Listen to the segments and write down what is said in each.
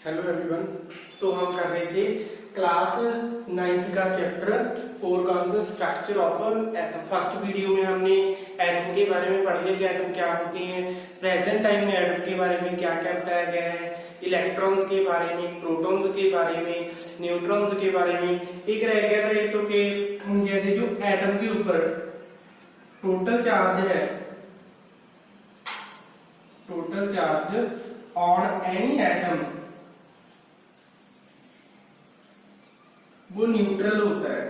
Hello everyone. तो हम कर रहे थे क्लास 9th का chapter 4 concept structure of atom. First video में हमने एटम के बारे में पढ़ लिया कि एटम क्या होते हैं। प्रेजेंट टाइम में एटम के बारे में क्या क्या बताया गया है, इलेक्ट्रॉन्स के बारे में, प्रोटॉन्स के बारे में, न्यूट्रॉन्स के बारे में। एक रह गया था एक तो कि जैसे जो एटम के ऊपर टोटल चार्ज है, total charge on any atom वो न्यूट्रल होता है।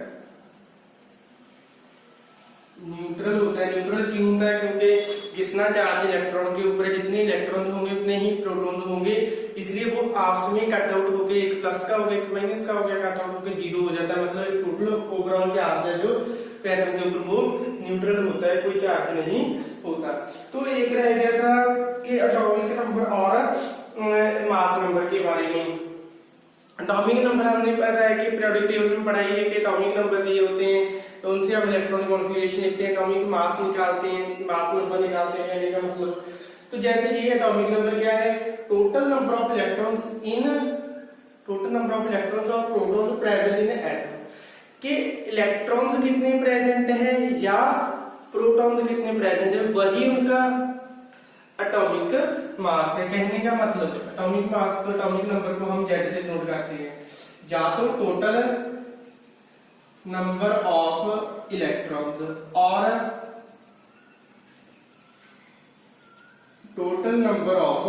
न्यूट्रल होता है। न्यूट्रल क्यों होता है? क्योंकि जितना चार्ज इलेक्ट्रॉन के ऊपर है, जितने इलेक्ट्रॉन होंगे उतने ही प्रोटॉन होंगे, इसलिए वो आपस में कट आउट होके एक प्लस का हो गया, एक माइनस का हो गया, कट आउट होकर जीरो हो जाता है। मतलब टोटल ओवरऑल चार्ज है जो एटम के ऊपर वो न्यूट्रल होता है, कोई चार्ज नहीं होता। तो एक रह गया था कि एटॉमिक नंबर और मास नंबर के बारे में। एटॉमिक नंबर हमने पता है कि पीरियोडिक टेबल में पढ़ाई है कि एटॉमिक नंबर ये होते हैं, तो उनसे हम इलेक्ट्रॉन कॉन्फ़िगरेशन लिखते हैं, एटॉमिक मास निकालते हैं, मास नंबर निकालते हैं कहने का मतलब। तो जैसे ये एटॉमिक नंबर क्या है? Total number of electrons in total number of electrons और प्रोटॉन्स प्रेजेंट इन एटम, कि इलेक्ट्रॉन्स कितने प्रेजेंट है या प्रोटॉन्स कितने प्रेजेंट है, वही उनका एटॉमिक मास है। कहने का मतलब एटॉमिक मास को, एटॉमिक नंबर को हम जेड से नोट करते हैं, या तो टोटल नंबर ऑफ इलेक्ट्रॉन्स और टोटल नंबर ऑफ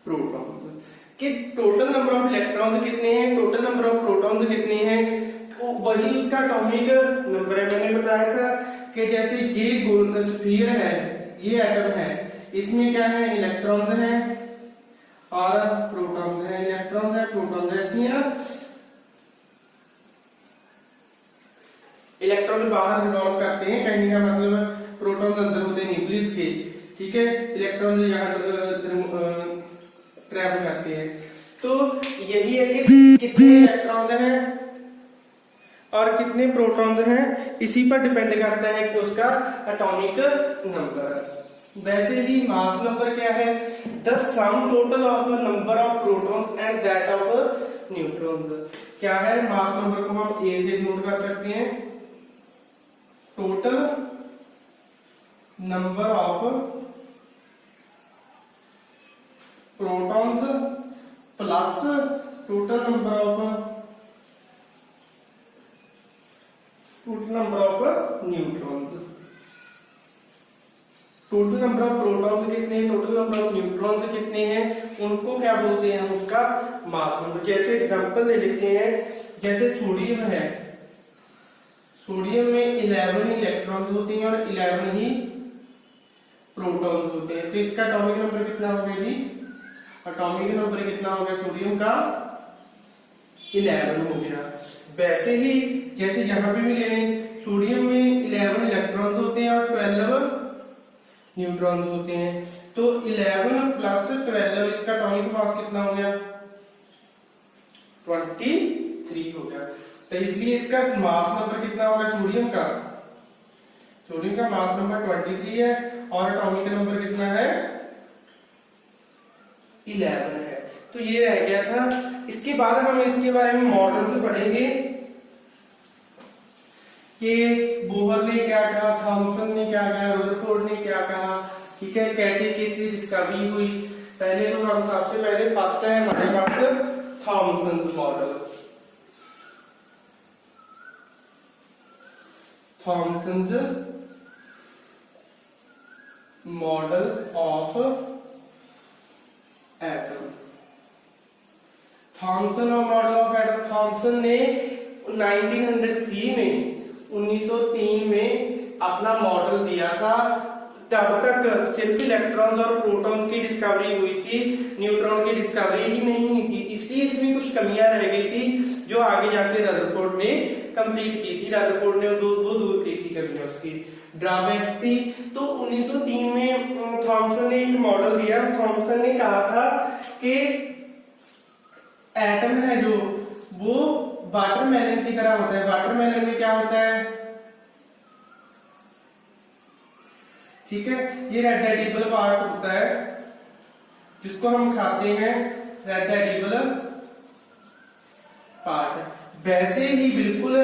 प्रोटॉन्स। कि टोटल नंबर ऑफ इलेक्ट्रॉन्स कितने हैं, टोटल नंबर ऑफ प्रोटॉन्स कितने हैं, तो वही उसका एटॉमिक नंबर है। मैंने बताया था कि जैसे ये गोल स्फीयर है, ये एटम है, इसमें क्या है? इलेक्ट्रॉन्स हैं और प्रोटॉन्स हैं। इलेक्ट्रॉन्स है, प्रोटॉन्स है। इसमें ना इलेक्ट्रॉन बाहर रिवॉल्व करते हैं, कहने का मतलब प्रोटॉन्स अंदर होते हैं न्यूक्लियस के, ठीक है, इलेक्ट्रॉन यहाँ ट्रैवल करते हैं। तो यही है कि कितने इलेक्ट्रॉन्स हैं और कितने प्रोटॉन्स हैं, इसी पर डिपेंड करता है कि उसका एटॉमिक नंबर। वैसे ही मास नंबर क्या है? The sum total of number of protons and that of neutrons. क्या है? मास नंबर को हम ए से नोट कर सकते हैं, total number of protons plus total number of neutrons. Total number of protons कितने हैं, टोटल नंबर ऑफ न्यूट्रॉन्स कितने हैं, उनको क्या बोलते हैं? उसका मास नंबर। जैसे एग्जांपल ले लेते हैं, जैसे सोडियम है, सोडियम में 11 इलेक्ट्रॉन्स होते हैं और 11 ही प्रोटॉन्स होते हैं। तो इसका एटॉमिक नंबर कितना हो गया जी? एटॉमिक नंबर कितना हो गया सोडियम का? 11 हो गया। वैसे ही जैसे यहां पे भी ले लें, सोडियम में 11 इलेक्ट्रॉन्स होते हैं और 12 न्यूट्रॉन्स होते हैं। तो 11 प्लस 12, इसका एटॉमिक मास कितना हो गया? 23 हो गया। तो इसलिए इसका मास नंबर कितना होगा सोडियम का? सोडियम का मास नंबर 23 है और एटॉमिक नंबर कितना है? 11 है। तो ये रह गया था। इसके बाद हम इसके बारे में मॉडल से पढ़ेंगे कि बोहर ने क्या कहा, थॉमसन ने क्या कहा, रदरफोर्ड ने क्या कहा, ठीक है, कैसे कैसे डिस्कवरी हुई। पहले तो हम सबसे पहले फर्स्ट है हमारे पास Thomson model. Thomson model of atom. Thomson model of atom, Thomson ने 1903 में अपना मॉडल दिया था। तब तक सिर्फ इलेक्ट्रॉन्स और प्रोटॉन्स की डिस्कवरी हुई थी, न्यूट्रॉन की डिस्कवरी ही नहीं हुई थी। इसलिए इसमें कुछ कमियां रह गई थी जो आगे जाके रदरफोर्ड ने कंप्लीट की थी। रदरफोर्ड ने वो दूर की थी कमियां, उसकी ड्रॉबैक्स थी। तो 1903 में थॉमसन ने एक मॉडल दिया। थॉमसन ने कहा था कि एटम है जो वो वाटरमेलन की तरह होता है। वाटरमेलन में क्या होता है? ठीक है, ये रेड एडिबल पार्ट होता है जिसको हम खाते हैं रेड एडिबल पार्ट। वैसे ही बिल्कुल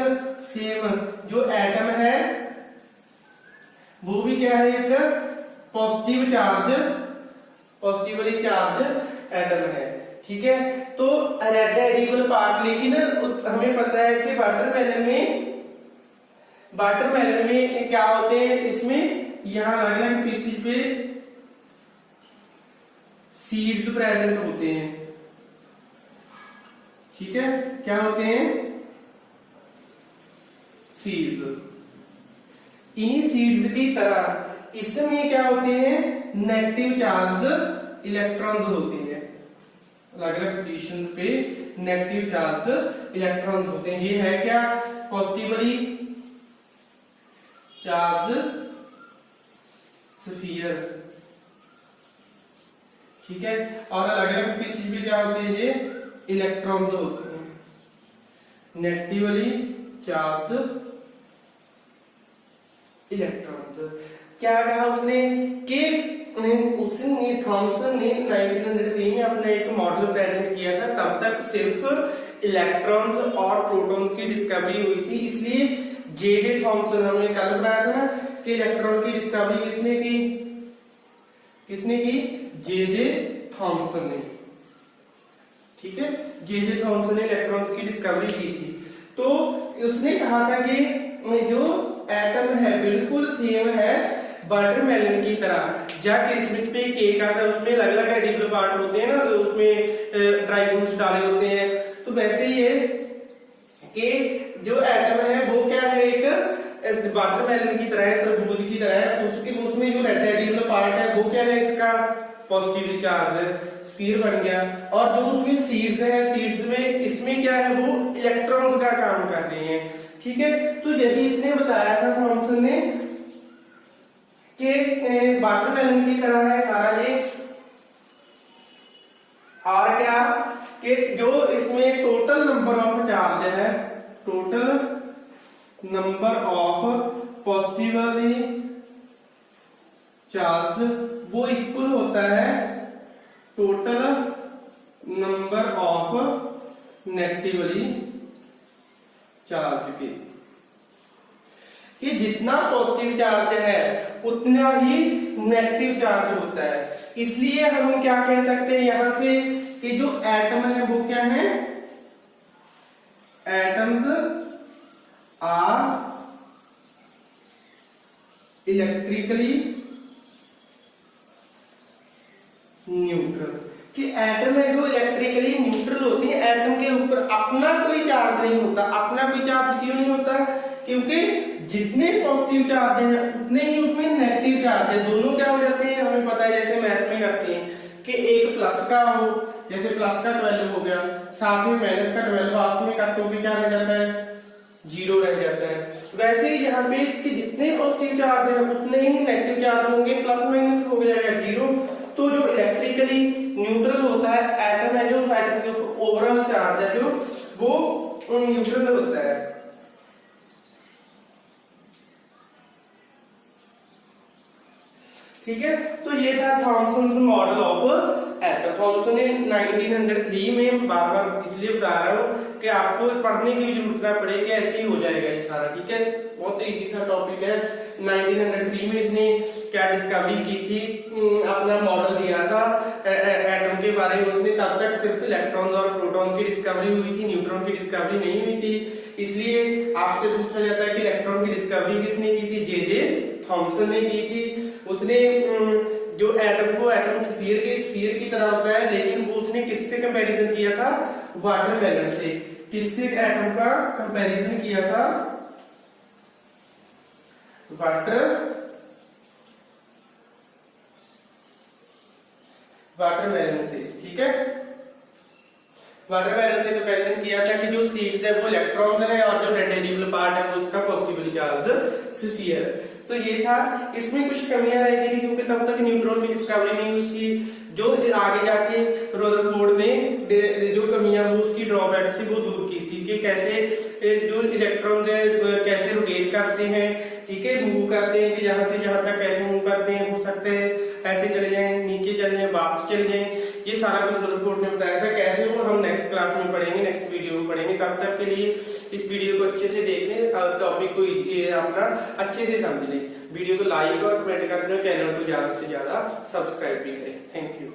सेम जो एटम है वो भी क्या है, एक पॉजिटिवली चार्ज एटम है। ठीक है, तो रेड एडिबल पार्ट, लेकिन हमें पता है कि वाटरमेलन में क्या होते हैं, इसमें यहाँ अलग अलग स्पीसीज पे सीड्स प्रेजेंट होते हैं। ठीक है, क्या होते हैं, सीड्स। इन्हीं सीड्स की तरह इसमें क्या होते हैं, नेगेटिव चार्ज इलेक्ट्रॉन्स होते हैं। अलग अलग पोजीशन पे नेगेटिव चार्ज इलेक्ट्रॉन्स होते हैं। ये है क्या, पॉजिटिवली चार्ज स्फीयर। ठीक है, और अलग अलग स्पीशीज में क्या होते हैं, ये इलेक्ट्रॉन्स होते हैं, नेगेटिवली चार्ज इलेक्ट्रॉन्स। क्या कहा उसने कि थॉमसन ने 1903 में अपना एक मॉडल प्रेजेंट किया था। तब तक सिर्फ इलेक्ट्रॉन्स और प्रोटॉन्स की डिस्कवरी हुई थी, इसलिए जे थॉमसन, हमने कल बताया था ना कि इलेक्ट्रॉन की डिस्कवरी किसने की, जे थॉमसन ने। ठीक है, जे थॉमसन ने इलेक्ट्रॉन्स की डिस्कवरी की थी। तो उसने कहा था कि जो एटम है बिल्कुल सेम है वाटरमेलन की तरह। या किशमिश पे केक आता है, उसमें अलग अलग एडिबल पार्ट होते हैं ना, तो उसमें ड्राई फ्रूट्स डाले होते हैं। तो वैसे ही है कि जो एटम है वो क्या है, एक वाटरमेलन की तरह है, तरबूज की तरह है। उसमें जो रेड एडिबल पार्ट है वो क्या है, इसका पॉजिटिवली चार्ज स्फीयर बन गया। और जो उसमें सीड्स है, सीड्स में इसमें क्या है, वो इलेक्ट्रॉन्स का काम कर रहे हैं। ठीक है, तो यही इसने बताया था थॉमसन ने कि वाटरमेलन की तरह है सारा ये। और क्या कि जो इसमें टोटल नंबर ऑफ चार्ज है, total number of positively charge वो इक्वल होता है total number of negatively charge के। कि जितना पॉजिटिव चार्ज है उतना ही नेगेटिव चार्ज होता है। इसलिए हम क्या कह सकते हैं यहां से कि जो एटम है वो क्या है, एटम्स आर इलेक्ट्रिकली न्यूट्रल। कि एटम है जो इलेक्ट्रिकली न्यूट्रल होती है, एटम के ऊपर अपना कोई चार्ज नहीं होता। अपना कोई चार्ज क्यों नहीं होता, क्योंकि जितने पॉजिटिव चार्ज हैं उतने ही उसमें नेगेटिव चार्ज है, दोनों क्या हो जाते हैं, हमें पता है जैसे मैथ में करते हैं कि एक प्लस का हो, जैसे प्लस का 12 हो गया, साथ में माइनस का 12 आपस में कट होकर क्या रह जाता है, 0 रह जाता है। वैसे ही यहाँ पे कि जितने पॉजिटिव चार्ज है उतने ही नेगेटिव चार्ज होंगे, प्लस माइनस हो जाएगा 0। तो जो इलेक्ट्रिकली न्यूट्रल होता है एटम है, जो एटम के ऊपर ओवरऑल चार्ज है जो वो न्यूट्रल होता है। ठीक है, तो ये था Thomson model of atom. Thomson ने 1903 में, बार बार इसलिए बता रहा हूँ कि आपको पढ़ने की भी जरूरत ना पड़े, कि ऐसे ही हो जाएगा ये सारा। ठीक है, बहुत इजी सा टॉपिक है। 1903 में इसने क्या डिस्कवरी की थी, अपना मॉडल दिया था एटम के बारे में। उसने तब तक सिर्फ इलेक्ट्रॉन और प्रोटॉन की डिस्कवरी हुई थी, न्यूट्रॉन की डिस्कवरी नहीं हुई थी। इसलिए आपसे पूछा जाता है कि इलेक्ट्रॉन की डिस्कवरी किसने की थी, जे थॉमसन ने की थी। उसने जो एटम को एटम स्फीयर की तरह होता है, लेकिन वो उसने किससे कंपैरिजन किया था, वाटरमेलन से। किससे एटम का कंपैरिजन किया था, वाटरमेलन से। ठीक है, वाटरमेलन से कंपैरिजन किया था कि जो सीड्स है वो इलेक्ट्रॉन्स है और जो रेड एडिबल पार्ट है वो उसका पॉजिटिवली चार्ज स्फीयर। तो ये था, इसमें कुछ कमियां रह गई थी क्योंकि तब तक न्यूट्रॉन की डिस्कवरी नहीं हुई थी। जो आगे जाके रदरफोर्ड ने जो कमियां वो उसकी ड्रॉबैक से वो दूर की थी कि कैसे जो इलेक्ट्रॉन कैसे रोटेट करते हैं, ठीक है, मूव करते हैं, कि जहां से जहां तक कैसे मूव करते हैं, हो सकते हैं ऐसे चले जाएं, नीचे चले जाएं, वापस चले जाएं। सारा कुछ रुद्रकोट ने बताया था, कैसे वो हम नेक्स्ट क्लास में पढ़ेंगे, नेक्स्ट वीडियो में पढ़ेंगे। तब तक के लिए इस वीडियो को अच्छे से देख लें, टॉपिक को अपना अच्छे से समझ लें। वीडियो को लाइक और कमेंट कर दें, चैनल को ज्यादा से ज्यादा सब्सक्राइब भी करें। Thank you.